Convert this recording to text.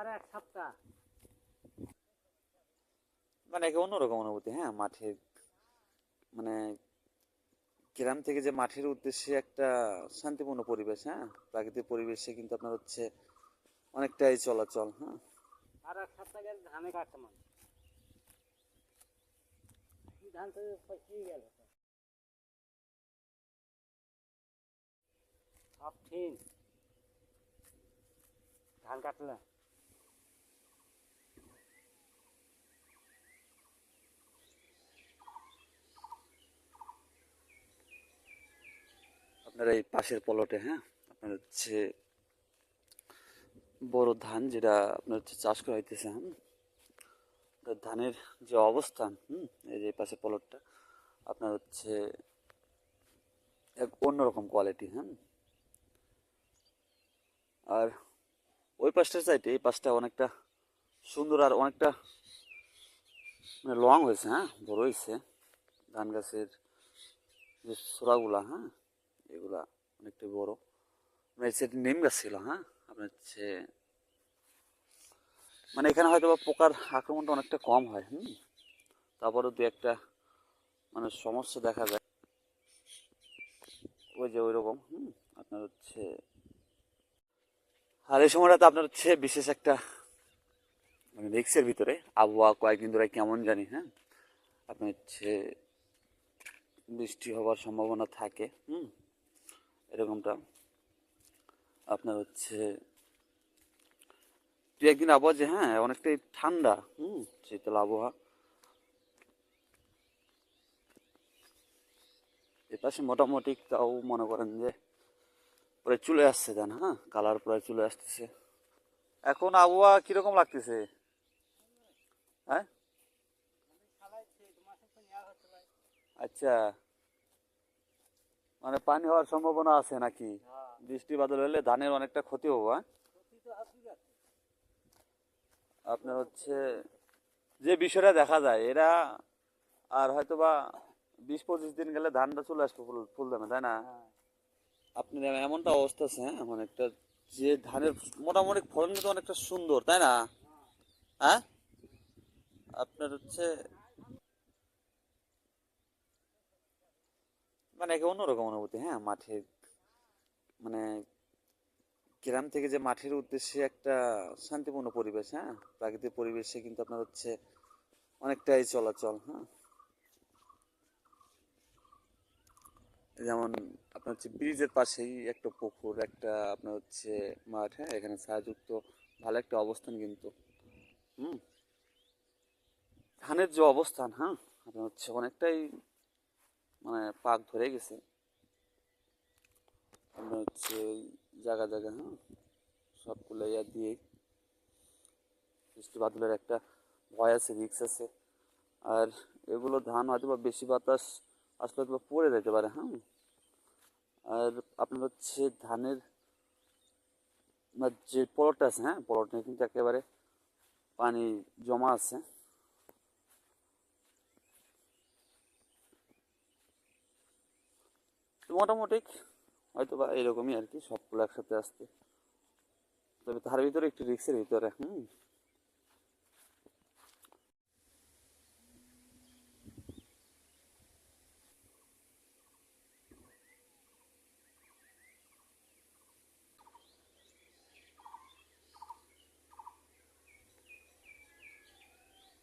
আর এক সপ্তাহ মানে একে অন্যরকম অনুভূতি। হ্যাঁ, মাঠের মানে গ্রাম থেকে যে মাঠের উদ্দেশ্যে একটা শান্তিপূর্ণ পরিবেশ, হ্যাঁ, প্রাকৃতিক পরিবেশে কিন্তু আপনার হচ্ছে অনেকটাই চলাচল। হ্যাঁ, আর এক সপ্তাহ গেলে ধানে কাটতে মানে ধান তো পচিয়ে গেল সব ঠিক ধান কাটলে আপনার এই পাশের পলটে, হ্যাঁ, আপনার হচ্ছে বড় ধান যেটা আপনার হচ্ছে চাষ করা হইতেছে। হ্যাঁ, ধানের যে অবস্থান, এই যে পাশের পলটটা আপনার হচ্ছে এক অন্যরকম কোয়ালিটি। হ্যাঁ, আর ওই পাশটার চাইতে এই পাশটা অনেকটা সুন্দর আর অনেকটা মানে লং হয়েছে। হ্যাঁ, বড় হয়েছে ধান গাছের যে ছোড়াগুলা। হ্যাঁ, এগুলা অনেকটা বড়। মানে সেটা নিম গাছ ছিল। হ্যাঁ, আপনার হচ্ছে মানে এখানে হয়তো বা পোকার আক্রমণটা অনেকটা কম হয়। তারপরে দু একটা মানে সমস্যা দেখা যায়, ওই যে ওই রকম। আপনার হচ্ছে আর এই সময়টাতে আপনার হচ্ছে বিশেষ একটা মানে রিক্সের ভিতরে আবহাওয়া কয়েকদিন ধরে কেমন জানি। হ্যাঁ, আপনার হচ্ছে বৃষ্টি হওয়ার সম্ভাবনা থাকে। এরকমটা আপনার হচ্ছে দু একদিন আবহাওয়া যে হ্যাঁ অনেকটাই ঠান্ডা। শীতল আবহাওয়া। এপাশে মোটামুটি তাও মনে করেন যে প্রায় চলে আসছে দেন। হ্যাঁ, কালার প্রায় চলে আসতেছে। এখন আবহাওয়া কিরকম লাগতেছে? হ্যাঁ, আচ্ছা, মানে পানি হওয়ার সম্ভাবনা আছে নাকি? বৃষ্টি বাদল হলে ধানের অনেকটা ক্ষতি হবো। হ্যাঁ, আপনার হচ্ছে যে বিষয়টা দেখা যায় এরা আর হয়তো বা 20-25 দিন গেলে ধানটা চলে আসবে ফুল ফুল দামে, তাই না? আপনার এমনটা অবস্থা আছে। হ্যাঁ, মানে একটা যে ধানের মোটামুটি ফলন কিন্তু অনেকটা সুন্দর, তাই না? হ্যাঁ, আপনার হচ্ছে মানে একে অন্যরকম অনুভূতি। হ্যাঁ, মাঠের মানে গ্রাম থেকে যে মাঠের উদ্দেশ্যে একটা শান্তিপূর্ণ পরিবেশ, হ্যাঁ, প্রাকৃতিক পরিবেশে কিন্তু আপনার হচ্ছে অনেকটাই চলাচল। হ্যাঁ, যেমন আপনার হচ্ছে ব্রিজের পাশেই একটা পুকুর, একটা আপনার হচ্ছে মাঠ। হ্যাঁ, এখানে ছায়াযুক্ত ভালো একটা অবস্থান কিন্তু। হুম ধানের যে অবস্থান, হ্যাঁ, আপনার হচ্ছে অনেকটাই মানে পাক ধরে গেছে। আপনার হচ্ছে ওই জায়গা জায়গা, হ্যাঁ, সবগুলো ইয়া দিয়ে বৃষ্টি বাদলের একটা ভয় আছে, রিক্স আছে। আর এগুলো ধান হয়তো বা বেশি বাতাস আসলে হয়তো বা পড়ে যেতে পারে। হ্যাঁ, আর আপনার হচ্ছে ধানের যে পলটটা আছে, হ্যাঁ, পলটটা কিন্তু একেবারে পানি জমা আছে। তো মোটামুটি হয়তো বা এরকমই আর কি, সবগুলো একসাথে আসতে। তবে তার ভিতরে একটু রিক্সের ভিতরে।